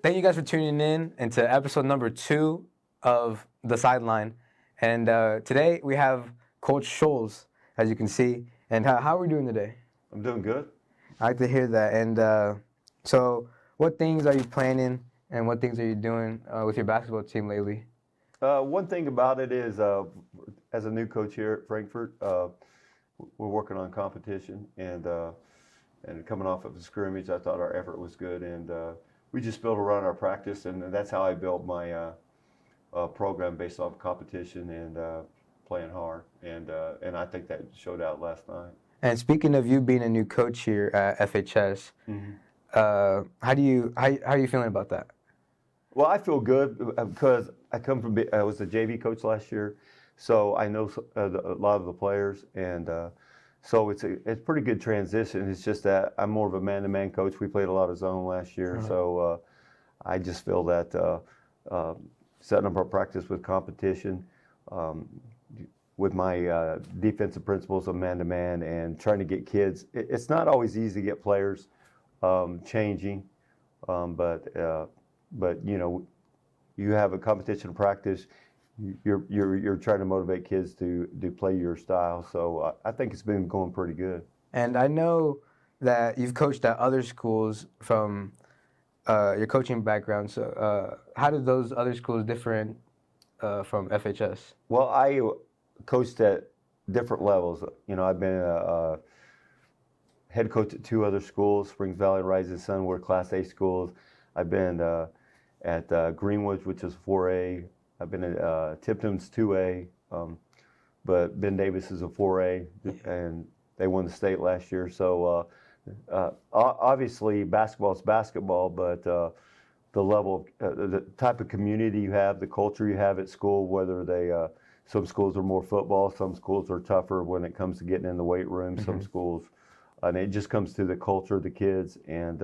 thank you guys for tuning in into episode number 2 of The Sideline. And today we have Coach Scholl, as you can see. And how are we doing today? I'm doing good. I like to hear that. And so what things are you planning and what things are you doing with your basketball team lately? One thing about it is, as a new coach here at Frankfurt, we're working on competition and coming off of a scrimmage, I thought our effort was good, and we just built around our practice, and that's how I built my program based off competition and playing hard, and I think that showed out last night. And speaking of you being a new coach here at FHS, how are you feeling about that? Well, I feel good because I was a JV coach last year, so I know a lot of the players, and so it's a pretty good transition. It's just that I'm more of a man-to-man coach. We played a lot of zone last year, so I just feel that setting up our practice with competition, with my defensive principles of man-to-man and trying to get kids. It's not always easy to get players changing, but you know, you have a competition practice. You're trying to motivate kids to play your style. So I think it's been going pretty good. And I know that you've coached at other schools from your coaching background. So how do those other schools differ from FHS? Well, I coached at different levels. You know, I've been a head coach at 2 other schools. Springs Valley and Rising Sun were Class A schools. I've been at Greenwood, which is 4A. I've been at Tipton's 2A, but Ben Davis is a 4A, and they won the state last year. So obviously basketball is basketball, but the level, the type of community you have, the culture you have at school, whether they, some schools are more football, some schools are tougher when it comes to getting in the weight room, some schools, and it just comes to the culture of the kids, and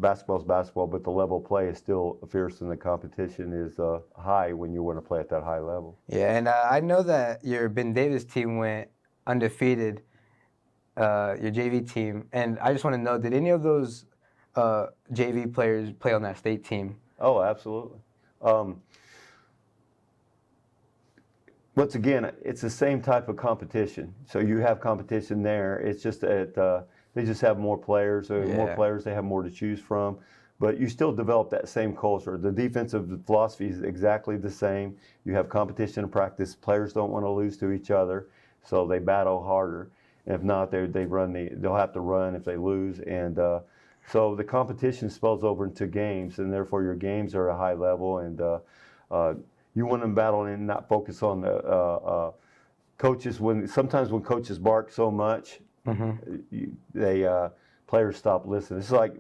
basketball is basketball, but the level of play is still fierce, and the competition is high when you want to play at that high level. Yeah, and I know that your Ben Davis team went undefeated, your JV team, and I just want to know, did any of those JV players play on that state team? Oh, absolutely. Once again, it's the same type of competition. So you have competition there. It's just that they just have more players. So more players, they have more to choose from. But you still develop that same culture. The defensive philosophy is exactly the same. You have competition in practice. Players don't want to lose to each other, so they battle harder. And if not, they'll have to run if they lose. And so the competition spills over into games, and therefore your games are a high level. And you want to battle and not focus on the coaches. Sometimes when coaches bark so much, players stop listening. It's like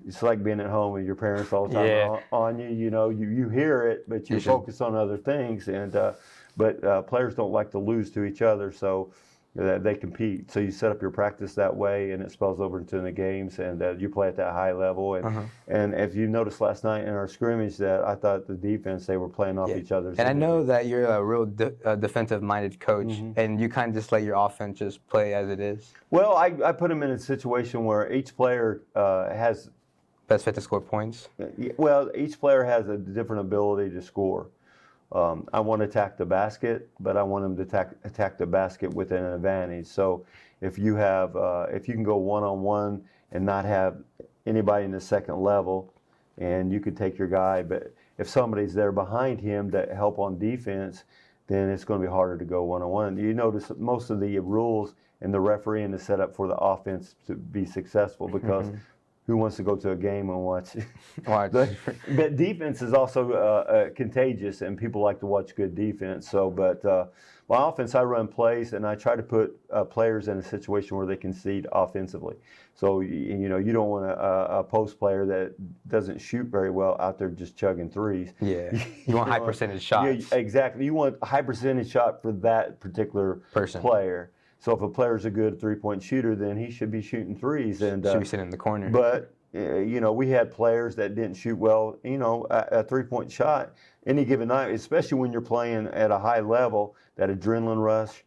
it's like being at home with your parents all the time on you. You know, you hear it, but you focus on other things. And but players don't like to lose to each other, so they compete. So you set up your practice that way, and it spills over into the games, and you play at that high level. And if you noticed last night in our scrimmage, that I thought the defense, they were playing off each other's. And I know that you're a real defensive-minded coach, and you kind of just let your offense just play as it is. Well, I put them in a situation where each player has best fit to score points. Well, each player has a different ability to score. I want to attack the basket, but I want them to attack the basket with an advantage. So if you can go one-on-one and not have anybody in the second level, and you could take your guy, but if somebody's there behind him to help on defense, then it's going to be harder to go one-on-one. You notice that most of the rules and the refereeing is set up for the offense to be successful, because who wants to go to a game and watch? But defense is also contagious, and people like to watch good defense. So, but my offense, I run plays, and I try to put players in a situation where they can succeed offensively. So, you don't want a post player that doesn't shoot very well out there just chugging threes. Yeah, you want high percentage shots. Yeah, exactly. You want a high percentage shot for that particular player. So if a player's a good three-point shooter, then he should be shooting threes. And should be sitting in the corner. But we had players that didn't shoot well. A three-point shot any given night, especially when you're playing at a high level, that adrenaline rush.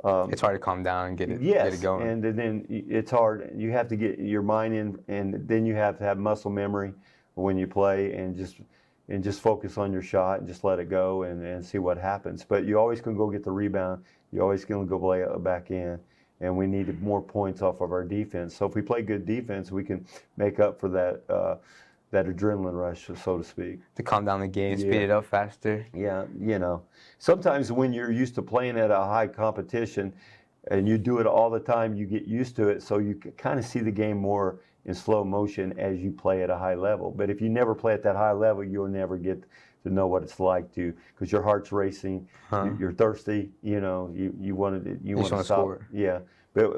It's hard to calm down and get Yes, it going. and then it's hard. You have to get your mind in, and then you have to have muscle memory when you play, and just focus on your shot and just let it go and see what happens. But you always can go get the rebound. You always can go play it back in, and we needed more points off of our defense. So if we play good defense, we can make up for that adrenaline rush, so to speak. To calm down the game, speed it up faster. Yeah, sometimes when you're used to playing at a high competition and you do it all the time, you get used to it, so you can kind of see the game more in slow motion as you play at a high level. But if you never play at that high level, you'll never get to know what it's like to, because your heart's racing, you're thirsty, you want to stop. Score. Yeah, but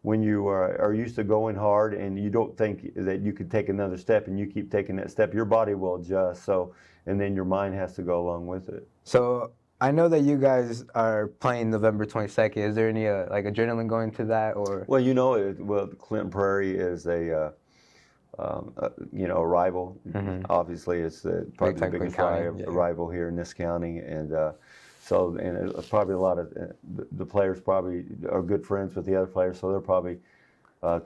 when you are used to going hard and you don't think that you could take another step and you keep taking that step, your body will adjust. So, and then your mind has to go along with it. So I know that you guys are playing November 22nd. Is there any like adrenaline going to that, or? Well, Clinton Prairie is a rival. Mm-hmm. Obviously, it's probably the biggest rival here in this county, and it's probably a lot of the players probably are good friends with the other players, so they're probably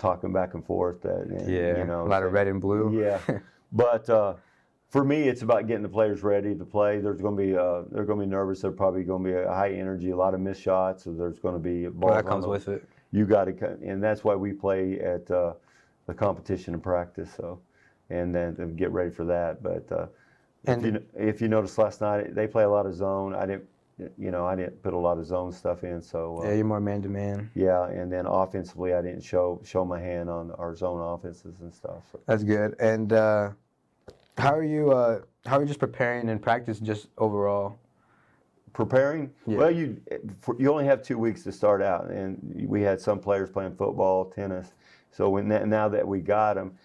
talking back and forth. A lot of red and blue. Yeah, but for me, it's about getting the players ready to play. They're going to be nervous. They're probably going to be a high energy, a lot of missed shots. So there's going to be balls. Well, that comes with it. You got to, and that's why we play at the competition and practice. So, and then get ready for that. But if you noticed last night, they play a lot of zone. I didn't put a lot of zone stuff in. So you're more man to man. Yeah, and then offensively, I didn't show my hand on our zone offenses and stuff. So. That's good. And how are you just preparing in practice, just overall? Preparing? Yeah. Well, you only have 2 weeks to start out, and we had some players playing football, tennis. So now that we got them,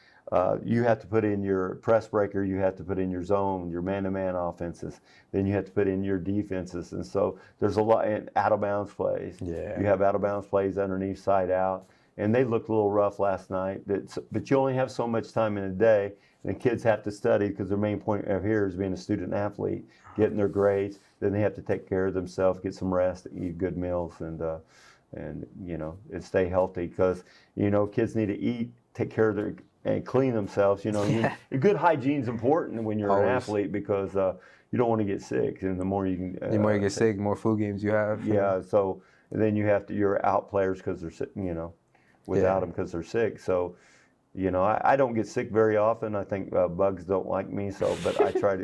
you have to put in your press breaker, you have to put in your zone, your man-to-man offenses, then you have to put in your defenses, and so there's a lot in out-of-bounds plays. Yeah. You have out-of-bounds plays underneath, side out, and they looked a little rough last night. But you only have so much time in a day, and kids have to study because their main point of here is being a student athlete, getting their grades. Then they have to take care of themselves, get some rest, eat good meals, and stay healthy because kids need to eat, take care of and clean themselves. Good hygiene is important when you're an athlete because you don't want to get sick, and the more you can, the more you get sick, the more flu games you have. Yeah. So and then you're out players because they're sick. Without them because they're sick. So. I don't get sick very often. I think bugs don't like me. But I try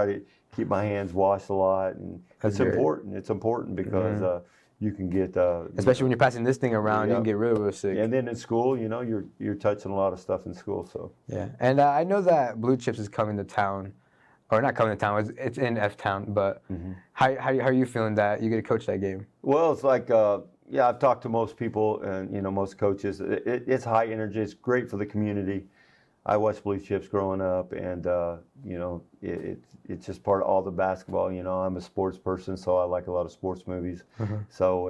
to keep my hands washed a lot, and it's important. It's important because you can get especially when you're passing this thing around, you can get real sick. And then in school, you're touching a lot of stuff in school. So yeah, and I know that Blue Chips is coming to town, or not coming to town. It's in F Town, but how are you feeling that you get to coach that game? Well, it's like. I've talked to most people and most coaches. It's high energy. It's great for the community. I watched Blue Chips growing up, and it's just part of all the basketball. I'm a sports person, so I like a lot of sports movies. So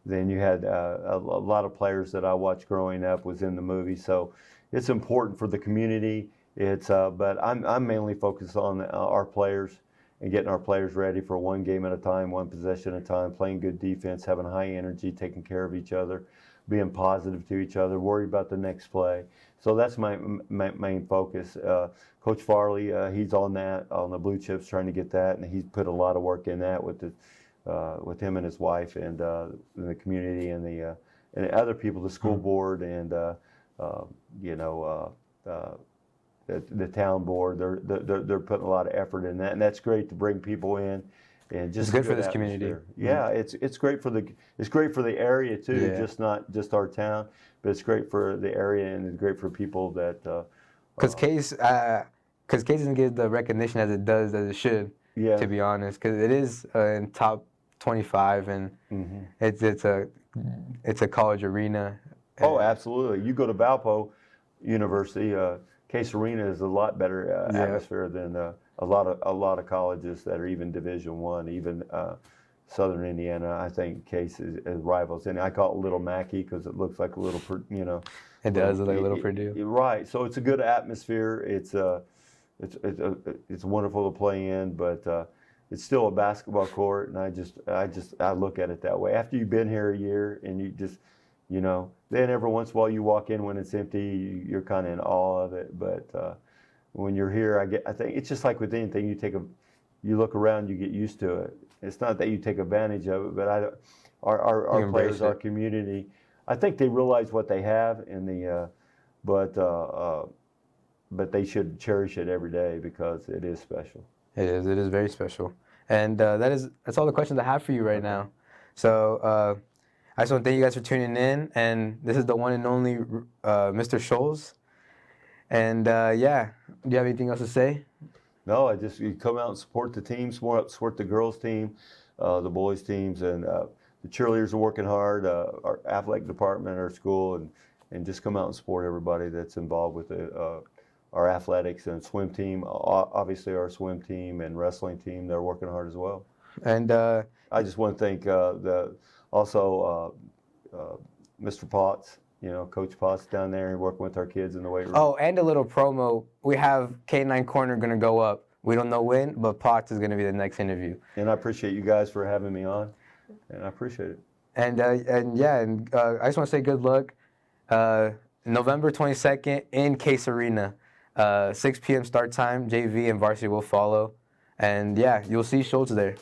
then you had a lot of players that I watched growing up was in the movie. So it's important for the community. But I'm mainly focused on our players. And getting our players ready for one game at a time, one possession at a time, playing good defense, having high energy, taking care of each other, being positive to each other, worry about the next play. So that's my main focus. Coach Farley, he's on the Blue Chips, trying to get that, and he's put a lot of work in that with him and his wife and the community and the other people, the school board and the town board. They're putting a lot of effort in that, and that's great to bring people in. And just it's good for this community. Yeah, it's great for the area too. Yeah. Not just our town, but it's great for the area and it's great for people that. Because Case doesn't get the recognition as it should. Yeah. To be honest, because it is in top 25, and it's a college arena. Oh, absolutely! You go to Valpo University. Case Arena is a lot better atmosphere than a lot of colleges that are even Division I, even Southern Indiana. I think Case is rivals, and I call it Little Mackey because it looks like a little, It does look like a little Purdue. Right. So it's a good atmosphere. It's wonderful to play in, but it's still a basketball court, and I look at it that way. After you've been here a year, and then every once in a while you walk in when it's empty, you're kind of in awe of it. But when you're here, I think it's just like with anything. You look around, you get used to it. It's not that you take advantage of it, but our players, our community, I think they realize what they have but they should cherish it every day because it is special. It is. It is very special. And that's all the questions I have for you right now. So I just want to thank you guys for tuning in. And this is the one and only Mr. Scholl. And do you have anything else to say? No, you come out and support the teams, support the girls team, the boys teams, and the cheerleaders are working hard, our athletic department, our school, and just come out and support everybody that's involved with our athletics and swim team. Obviously, our swim team and wrestling team, they're working hard as well. And I just want to thank Mr. Potts. Coach Potts down there working with our kids in the weight room. Oh, and a little promo. We have K9 Corner going to go up. We don't know when, but Potts is going to be the next interview. And I appreciate you guys for having me on, and I appreciate it. And I just want to say good luck. November 22nd in Case Arena, 6 p.m. start time. JV and varsity will follow. And you'll see Schultz there.